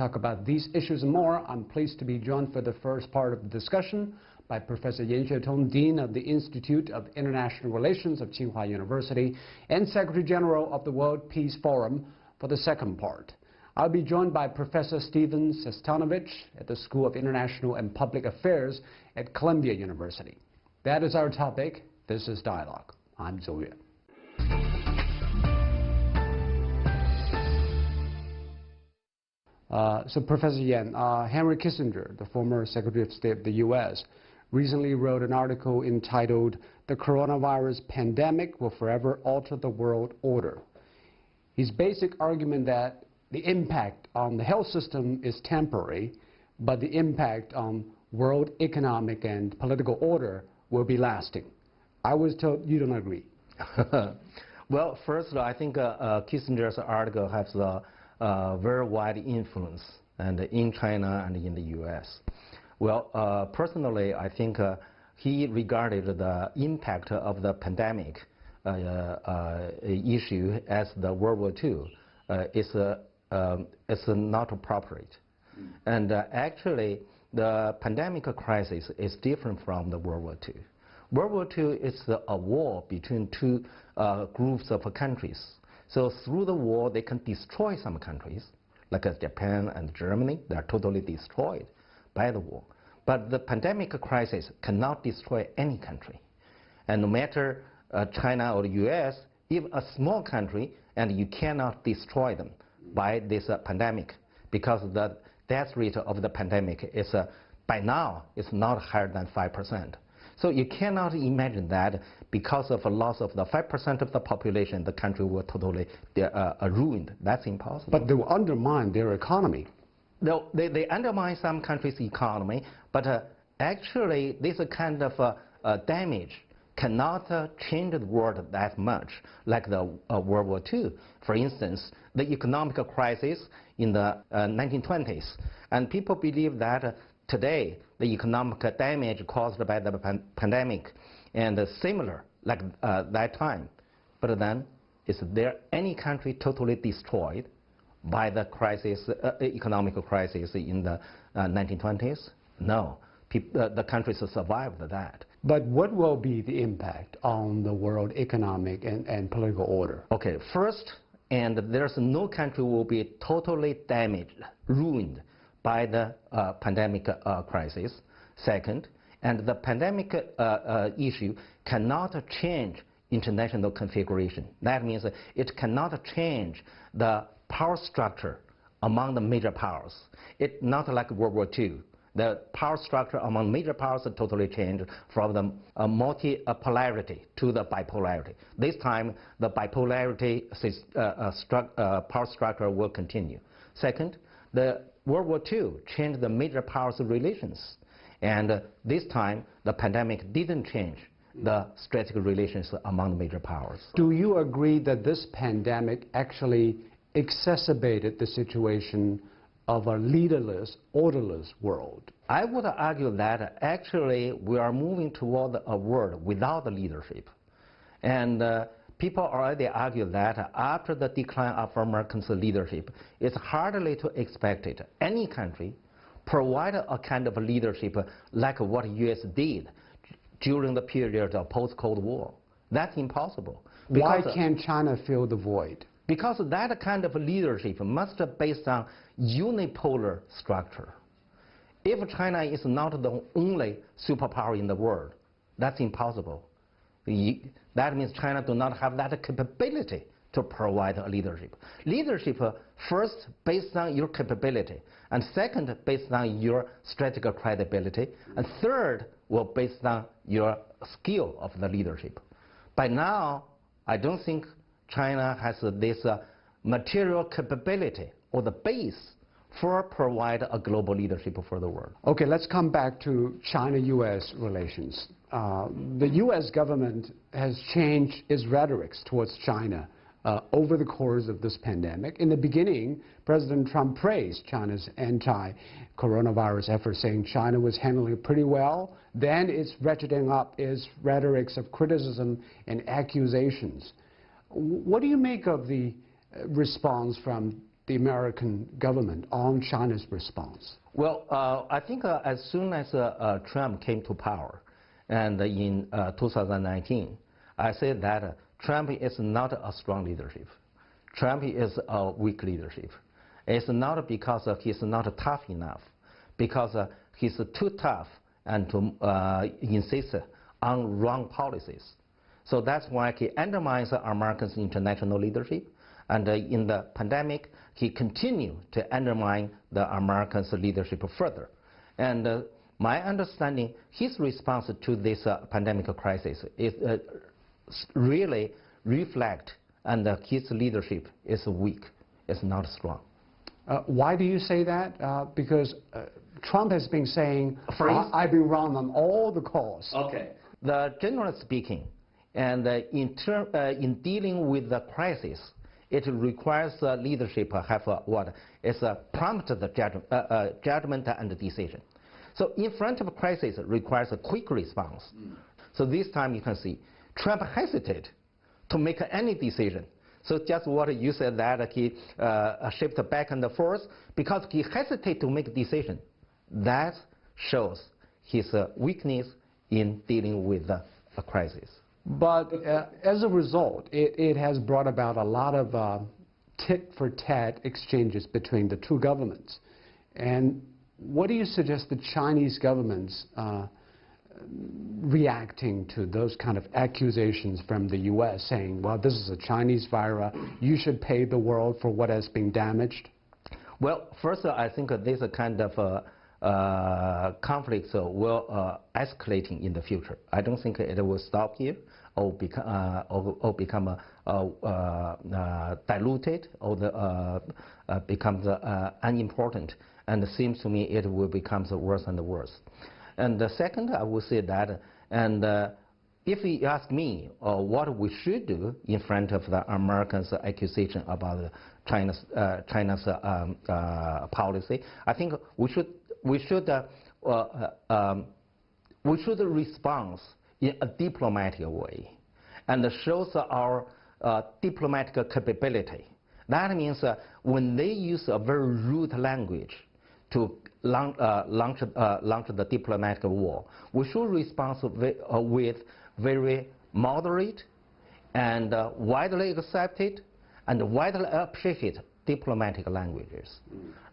Talk about these issues and more. I'm pleased to be joined for the first part of the discussion by Professor Yan Dean of the Institute of International Relations of Tsinghua University and Secretary General of the World Peace Forum for the second part. I'll be joined by Professor Steven Sestanovich at the School of International and Public Affairs at Columbia University. That is our topic. This is Dialogue. I'm Zhou Yue. So Professor Yan, Henry Kissinger, the former Secretary of State of the U.S., recently wrote an article entitled "The Coronavirus Pandemic Will Forever Alter the World Order." His basic argument that the impact on the health system is temporary, but the impact on world economic and political order will be lasting. I was told you don't agree. Well, first, I think Kissinger's article has a very wide influence and in China and in the U.S. Well, personally, I think he regarded the impact of the pandemic issue as the World War II. It's not appropriate. And actually, the pandemic crisis is different from the World War II. World War II is a war between two groups of countries. So through the war, they can destroy some countries, like Japan and Germany. They are totally destroyed by the war. But the pandemic crisis cannot destroy any country. And no matter China or the U.S., even a small country, and you cannot destroy them by this pandemic, because the death rate of the pandemic is, by now, is not higher than 5%. So you cannot imagine that because of a loss of the 5% of the population, the country will totally ruined. That's impossible. But they will undermine their economy. No, they undermine some countries' economy, but actually this kind of damage cannot change the world that much, like the World War II. For instance, the economic crisis in the 1920s, and people believe that today the economic damage caused by the pandemic and similar like that time. But then, is there any country totally destroyed by the crisis, economic crisis in the 1920s? No. The countries survived that. But what will be the impact on the world economic and political order? Okay, first, and there's no country will be totally damaged, ruined by the pandemic crisis. Second, and the pandemic issue cannot change international configuration. That means it cannot change the power structure among the major powers. It's not like World War II. The power structure among major powers totally changed from the multipolarity to the bipolarity. This time, the bipolarity power structure will continue. Second, the World War II changed the major powers' relations. And this time, the pandemic didn't change the strategic relations among the major powers. Do you agree that this pandemic actually exacerbated the situation of a leaderless, orderless world? I would argue that actually we are moving toward a world without leadership. And people already argue that after the decline of American leadership, it's hardly to expect it. Any country provide a kind of leadership like what U.S. did during the period of post-Cold War. That's impossible. Why can't China fill the void? Because that kind of leadership must be based on unipolar structure. If China is not the only superpower in the world, that's impossible. That means China do not have that capability to provide a leadership. Leadership, first, based on your capability, and second, based on your strategic credibility, and third, based on your skill of the leadership. By now, I don't think China has this material capability or the base for provide a global leadership for the world. Okay, let's come back to China-U.S. relations. The U.S. government has changed its rhetorics towards China over the course of this pandemic. In the beginning, President Trump praised China's anti-coronavirus efforts, saying China was handling it pretty well. Then it's ratcheting up its rhetorics of criticism and accusations. What do you make of the response from the American government on China's response? Well, I think as soon as Trump came to power, and in 2019, I said that Trump is not a strong leadership. Trump is a weak leadership. It's not because he's not tough enough, because he's too tough and to insist on wrong policies. So that's why he undermines America's international leadership. And in the pandemic, he continued to undermine the Americans' leadership further. And my understanding, his response to this pandemic crisis is really reflect, and his leadership is weak, it's not strong. Why do you say that? Because Trump has been saying, I've been wrong on all the calls. Okay. Generally speaking, and in dealing with the crisis, it requires leadership have what? It's a prompt judgment and decision. So in front of a crisis, it requires a quick response. So this time you can see, Trump hesitated to make any decision. So just what you said, that he shifted back and forth because he hesitated to make a decision. That shows his weakness in dealing with a crisis. But as a result, it has brought about a lot of tit-for-tat exchanges between the two governments. And what do you suggest the Chinese government's reacting to those kind of accusations from the U.S. saying, well, this is a Chinese virus, you should pay the world for what has been damaged? Well, first, I think this kind of conflicts will escalating in the future. I don't think it will stop here or become diluted or becomes unimportant. And it seems to me it will become worse and worse. And the second, I will say that, and if you ask me what we should do in front of the Americans' accusation about China's policy, I think we should respond in a diplomatic way, and shows our diplomatic capability. That means when they use a very rude language to launch the diplomatic war, we should respond with very moderate and widely accepted and widely appreciated diplomatic languages,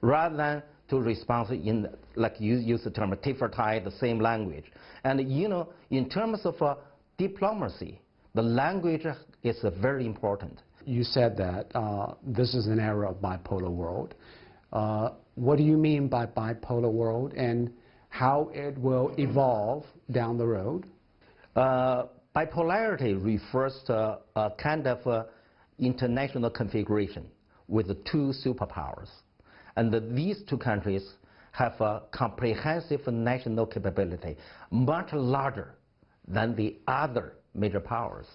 rather than to respond in, like you use the term, tit-for-tat, the same language. And you know, in terms of diplomacy, the language is very important. You said that this is an era of bipolar world. What do you mean by bipolar world, and how it will evolve down the road? Bipolarity refers to a kind of international configuration with two superpowers. And these two countries have a comprehensive national capability, much larger than the other major powers.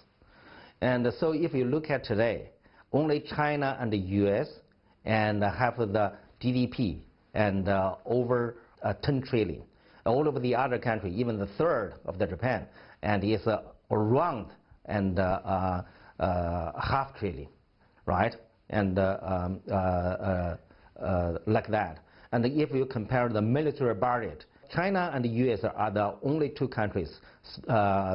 And so if you look at today, only China and the US and have the GDP and over 10 trillion. All of the other countries, even the third of the Japan, and is around and half trillion, right? And like that. And if you compare the military budget, China and the US are the only two countries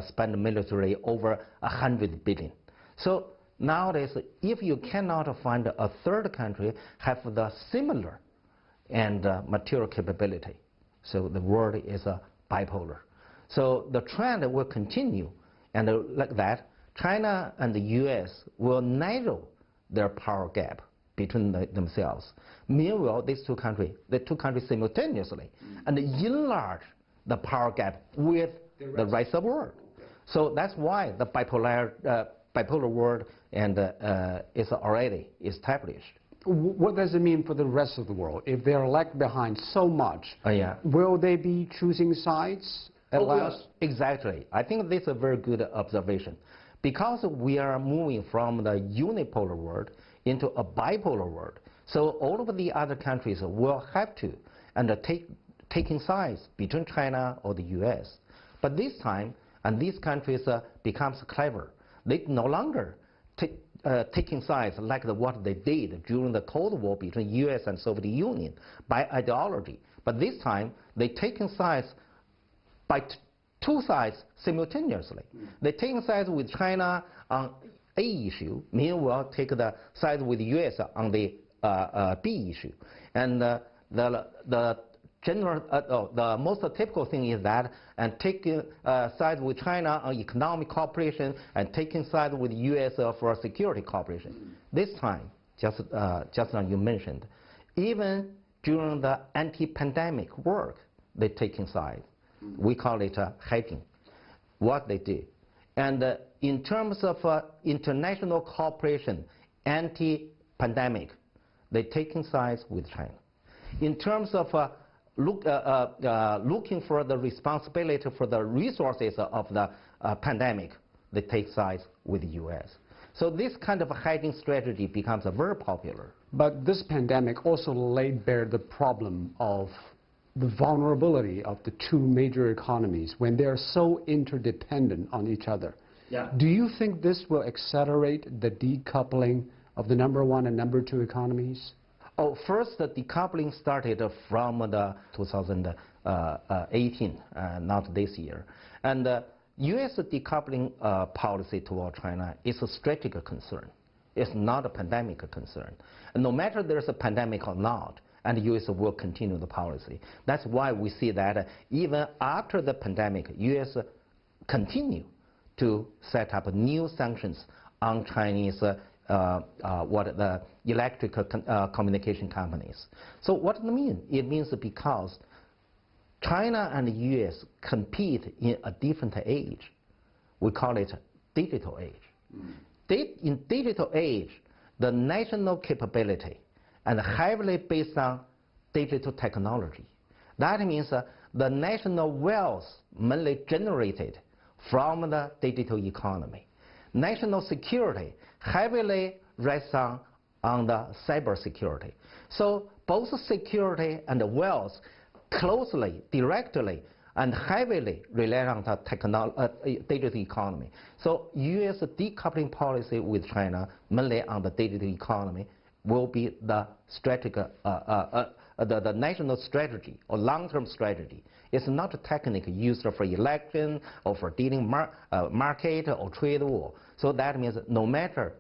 spend military over 100 billion. So nowadays, if you cannot find a third country have the similar and material capability, so the world is bipolar. So the trend will continue, and like that, China and the US will narrow their power gap between themselves. Meanwhile, the two countries simultaneously, and enlarge the power gap with the rest of the world. So that's why the bipolar world and is already established. What does it mean for the rest of the world? If they're lagged behind so much, will they be choosing sides at last? Exactly. I think this is a very good observation. Because we are moving from the unipolar world into a bipolar world, so all of the other countries will have to taking sides between China or the US. But this time, and these countries becomes clever. They no longer taking sides like what they did during the Cold War between U.S. and Soviet Union by ideology. But this time, they're taking sides by two sides simultaneously. They're taking sides with China on A issue, meanwhile take the side with the U.S. on the B issue. And the most typical thing is that, and taking sides with China on economic cooperation and taking sides with the U.S. For security cooperation. This time, just now you mentioned, even during the anti-pandemic work, they're taking sides. We call it hedging, what they do. And in terms of international cooperation, anti-pandemic, they're taking sides with China. In terms of looking for the responsibility for the resources of the pandemic, they take sides with the U.S. So this kind of hedging strategy becomes very popular. But this pandemic also laid bare the problem of the vulnerability of the two major economies when they are so interdependent on each other. Yeah. Do you think this will accelerate the decoupling of the number one and number two economies? Oh, first, the decoupling started from the 2018, not this year. And U.S. decoupling policy toward China is a strategic concern. It's not a pandemic concern. And no matter there's a pandemic or not, and the U.S. will continue the policy. That's why we see that even after the pandemic, U.S. continue to set up new sanctions on Chinese the electric communication companies. So what does it mean? It means because China and the U.S. compete in a different age. We call it digital age. In digital age, the national capability and heavily based on digital technology. That means the national wealth mainly generated from the digital economy. National security heavily rests on the cyber security. So both security and wealth closely, directly, and heavily rely on the digital economy. So U.S. decoupling policy with China, mainly on the digital economy, will be the strategic, the national strategy or long-term strategy. It's not a technique used for election or for dealing market or trade war. So that means no matter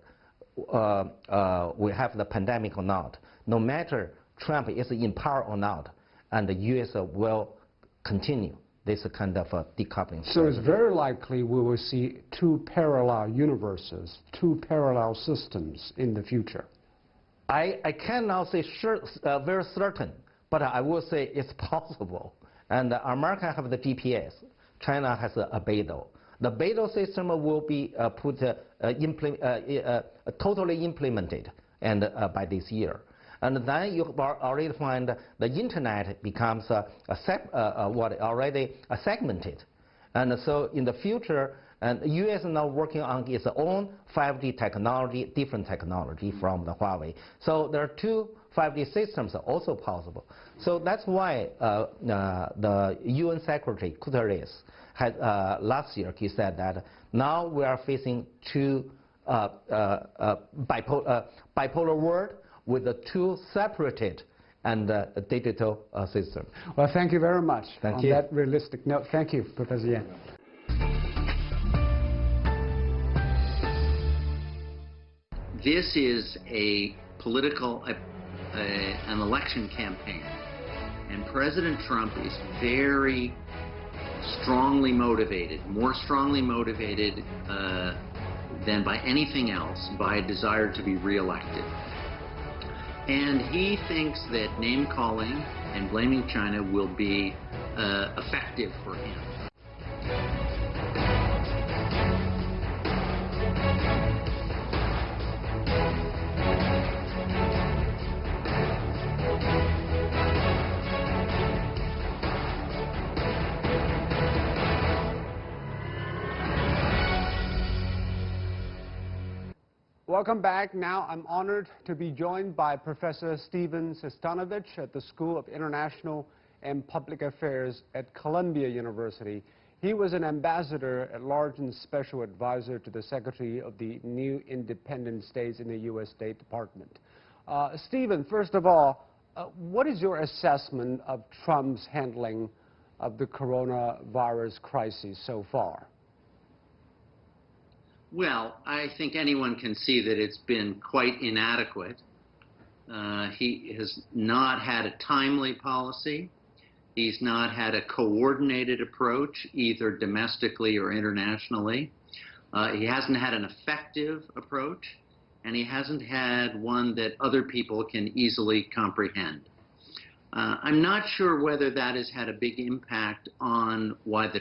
we have the pandemic or not, no matter Trump is in power or not, and the U.S. will continue this kind of decoupling strategy. So it's very likely we will see two parallel universes, two parallel systems in the future. I cannot say sure, very certain, but I will say it's possible. And America have the GPS. China has a Beidou. The Beidou system will be totally implemented and by this year. And then you already find the internet becomes already segmented. And so in the future, and the U.S. is now working on its own 5G technology, different technology from the Huawei. So there are two 5G systems also possible. So that's why the UN Secretary Guterres had last year, he said that now we are facing two bipolar world with the two separated and digital system. Well, thank you very much. Thank on you. that realistic note. Thank you, Professor Yan. This is a political, an election campaign, and President Trump is very strongly motivated, more strongly motivated than by anything else, by a desire to be reelected. And he thinks that name-calling and blaming China will be effective for him. Welcome back. Now I'm honored to be joined by Professor Steven Sestanovich at the School of International and Public Affairs at Columbia University He was an ambassador at large and special advisor to the Secretary of the new independent states in the U.S. State Department. Stephen, first of all, what is your assessment of Trump's handling of the coronavirus crisis so far? Well, I think anyone can see that it's been quite inadequate. He has not had a timely policy. He's not had a coordinated approach, either domestically or internationally. He hasn't had an effective approach, and he hasn't had one that other people can easily comprehend. I'm not sure whether that has had a big impact on why the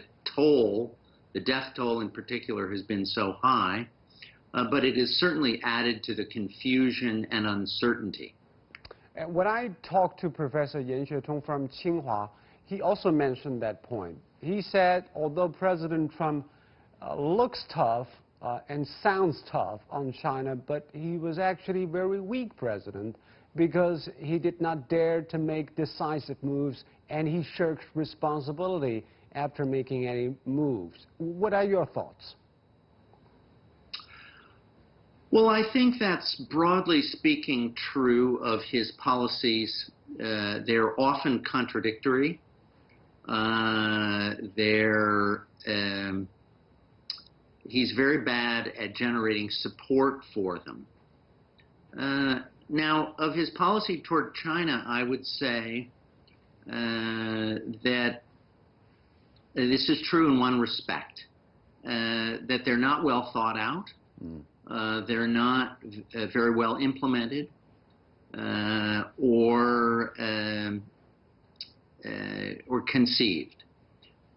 death toll in particular, has been so high, but it has certainly added to the confusion and uncertainty. When I talked to Professor Yan Xuetong from Tsinghua, he also mentioned that point. He said, although President Trump looks tough and sounds tough on China, but he was actually a very weak president because he did not dare to make decisive moves, and he shirked responsibility after making any moves. What are your thoughts? Well, I think that's broadly speaking true of his policies. They're often contradictory. He's very bad at generating support for them. Now, of his policy toward China, I would say that this is true in one respect, that they're not well thought out, they're not very well implemented, or conceived.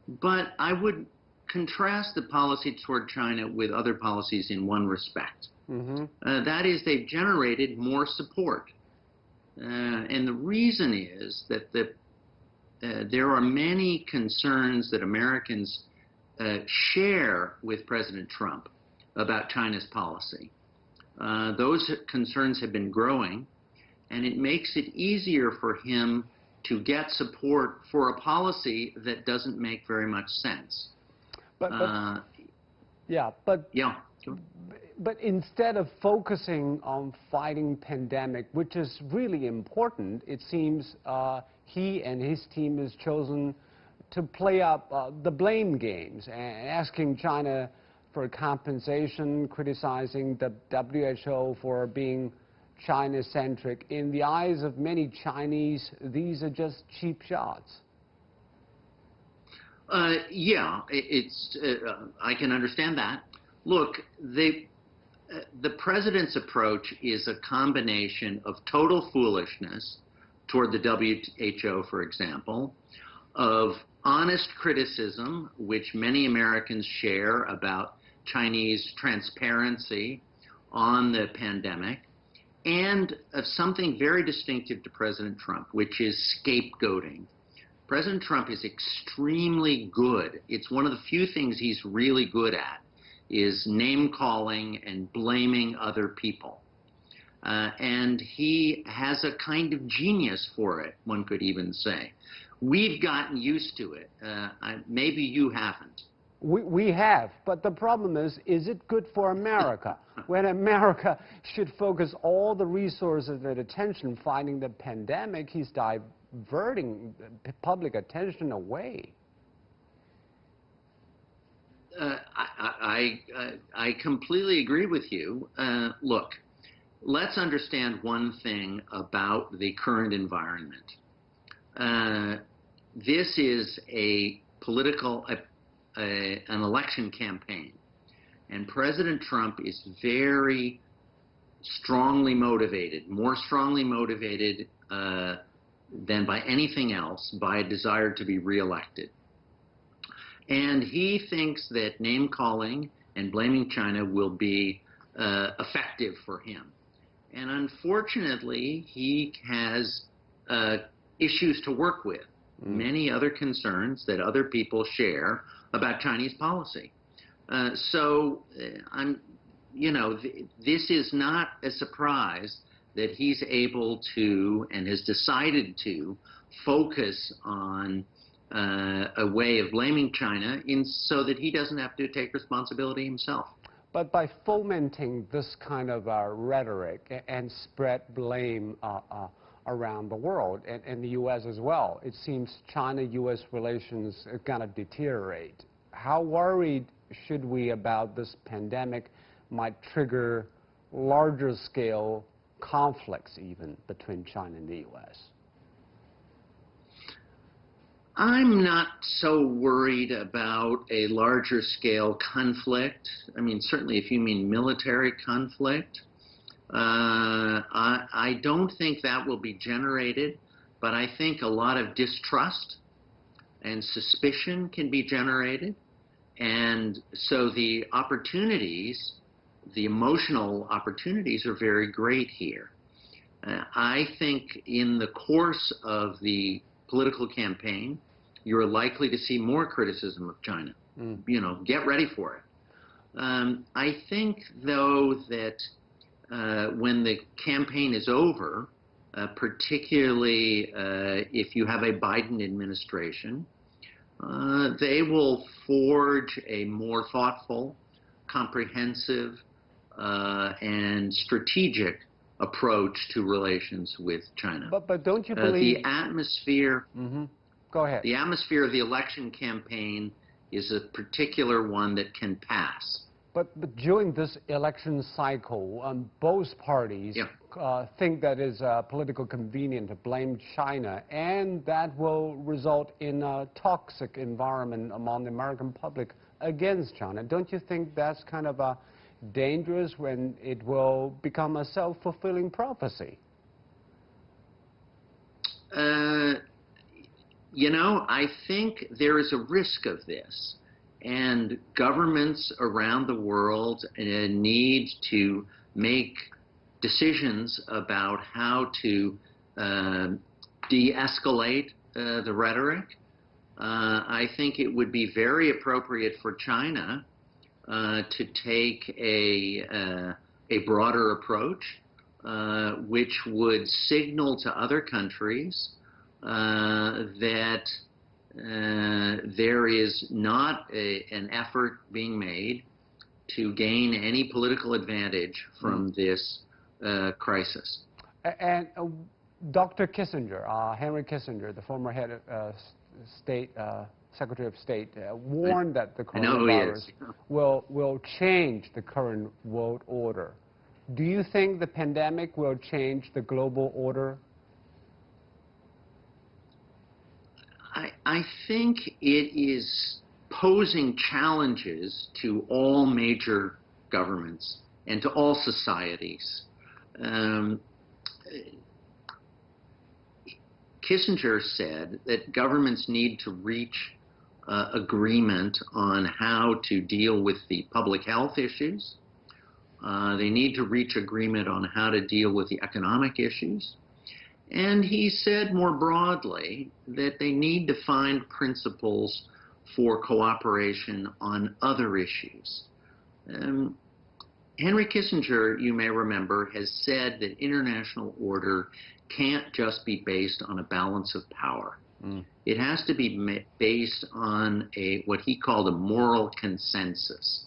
But I would contrast the policy toward China with other policies in one respect. That is, they've generated more support. And the reason is that there are many concerns that Americans share with President Trump about China's policy. Those concerns have been growing, and it makes it easier for him to get support for a policy that doesn't make very much sense. But instead of focusing on fighting pandemic, which is really important, it seems he and his team has chosen to play up the blame games, and asking China for compensation, criticizing the WHO for being China-centric. In the eyes of many Chinese, these are just cheap shots. Yeah, I can understand that. Look, the president's approach is a combination of total foolishness toward the WHO, for example, of honest criticism, which many Americans share about Chinese transparency on the pandemic, and of something very distinctive to President Trump, which is scapegoating. President Trump is extremely good. It's one of the few things he's really good at, is name-calling and blaming other people. And he has a kind of genius for it, one could even say. We've gotten used to it. Maybe you haven't. We have, but the problem is it good for America? When America should focus all the resources and attention fighting the pandemic, he's diverting public attention away. I completely agree with you. Look, let's understand one thing about the current environment. This is an election campaign, and President Trump is very strongly motivated, more strongly motivated than by anything else, by a desire to be reelected. And he thinks that name-calling and blaming China will be effective for him. And unfortunately, he has issues to work with, many other concerns that other people share about Chinese policy. This is not a surprise that he's able to and has decided to focus on a way of blaming China so that he doesn't have to take responsibility himself. But by fomenting this kind of rhetoric and spread blame around the world, and the U.S. as well, it seems China-U.S. relations are going to deteriorate. How worried should we about this pandemic might trigger larger scale conflicts even between China and the U.S.? I'm not so worried about a larger scale conflict. I mean, certainly if you mean military conflict, I don't think that will be generated, but I think a lot of distrust and suspicion can be generated. And so the opportunities, the emotional opportunities are very great here. I think in the course of the political campaign, you're likely to see more criticism of China. You know, get ready for it. I think, though, that when the campaign is over, particularly if you have a Biden administration, they will forge a more thoughtful, comprehensive, and strategic approach to relations with China. But don't you believe the atmosphere? Go ahead. The atmosphere of the election campaign is a particular one that can pass. But during this election cycle, both parties think that it's politically convenient to blame China, and that will result in a toxic environment among the American public against China. Don't you think that's kind of dangerous when it will become a self-fulfilling prophecy? You know, I think there is a risk of this, and governments around the world need to make decisions about how to de-escalate the rhetoric. I think it would be very appropriate for China to take a broader approach, which would signal to other countries that there is not an effort being made to gain any political advantage from this crisis. And Dr. Kissinger, Henry Kissinger, the former head of Secretary of State, warned that the coronavirus will change the current world order. Do you think the pandemic will change the global order? I think it is posing challenges to all major governments and to all societies. Kissinger said that governments need to reach agreement on how to deal with the public health issues. They need to reach agreement on how to deal with the economic issues. And he said more broadly that they need to find principles for cooperation on other issues. Henry Kissinger, you may remember, has said that international order can't just be based on a balance of power. It has to be based on what he called a moral consensus.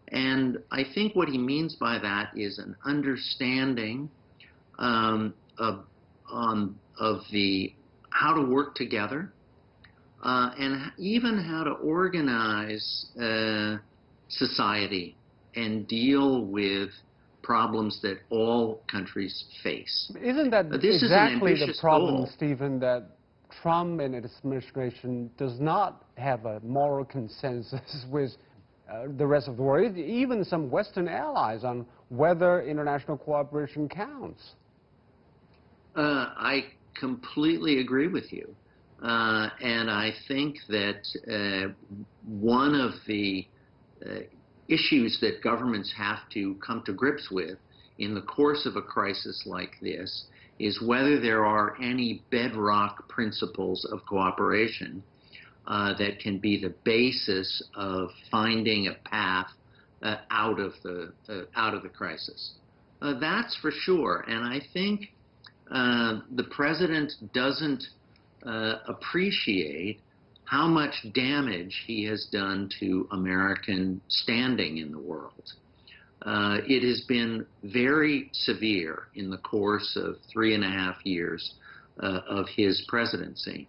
And I think what he means by that is an understanding of how to work together and even how to organize society and deal with problems that all countries face. Isn't that this exactly is an the problem, goal. Stephen, that Trump and his administration does not have a moral consensus with the rest of the world, even some Western allies, on whether international cooperation counts? I completely agree with you. And I think that one of the issues that governments have to come to grips with in the course of a crisis like this is whether there are any bedrock principles of cooperation that can be the basis of finding a path out of the crisis. That's for sure. And I think the president doesn't appreciate how much damage he has done to American standing in the world. It has been very severe in the course of 3.5 years of his presidency.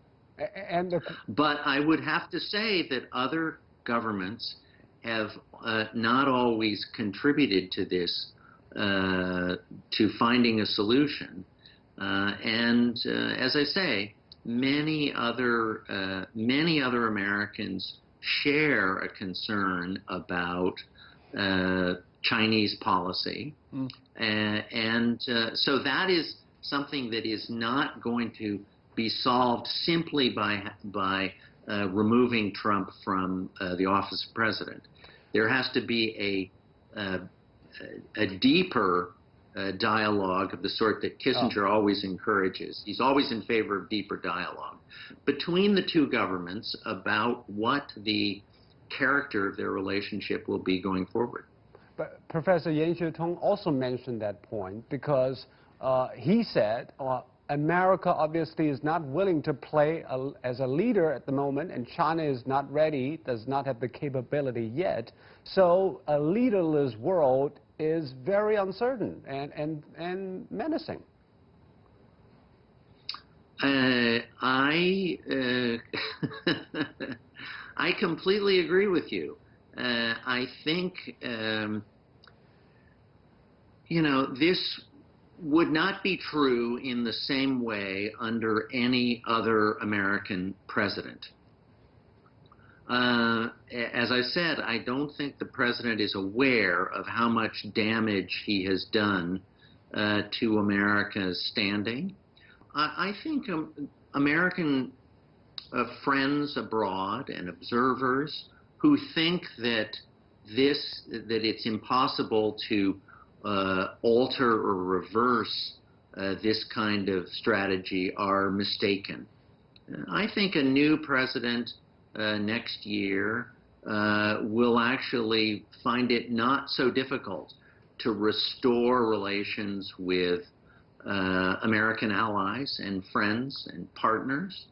But I would have to say that other governments have not always contributed to this, to finding a solution. As I say, many other Americans share a concern about Chinese policy, so that is something that is not going to be solved simply by removing Trump from the office of president. There has to be a deeper dialogue of the sort that Kissinger always encourages. He's always in favor of deeper dialogue between the two governments about what the character of their relationship will be going forward. But Professor Yan Xuetong also mentioned that point because he said America obviously is not willing to play as a leader at the moment, and China is not ready, does not have the capability yet. So a leaderless world is very uncertain and menacing. I completely agree with you. I think, you know, this would not be true in the same way under any other American president. As I said, I don't think the president is aware of how much damage he has done to America's standing. I think American friends abroad and observers who think that it's impossible to alter or reverse this kind of strategy are mistaken. I think a new president next year will actually find it not so difficult to restore relations with American allies and friends and partners.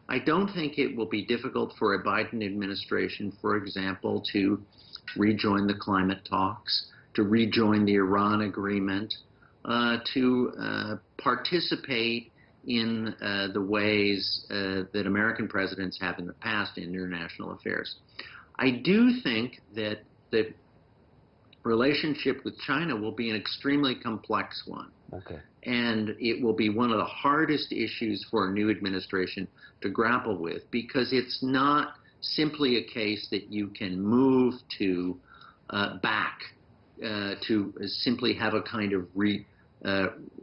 I don't think it will be difficult for a Biden administration, for example, to rejoin the climate talks, to rejoin the Iran agreement, to participate in the ways that American presidents have in the past in international affairs. I do think that the relationship with China will be an extremely complex one. Okay. And it will be one of the hardest issues for a new administration to grapple with, because it's not simply a case that you can move to back to simply have a kind of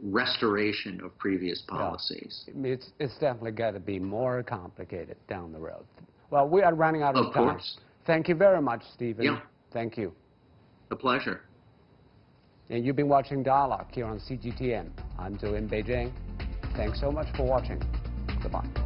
restoration of previous policies. Yeah. It's definitely got to be more complicated down the road. Well, we are running out of time. Course. Thank you very much, Stephen. Yeah. Thank you. A pleasure. And you've been watching Dialogue here on CGTN. I'm Joe in Beijing. Thanks so much for watching. Goodbye.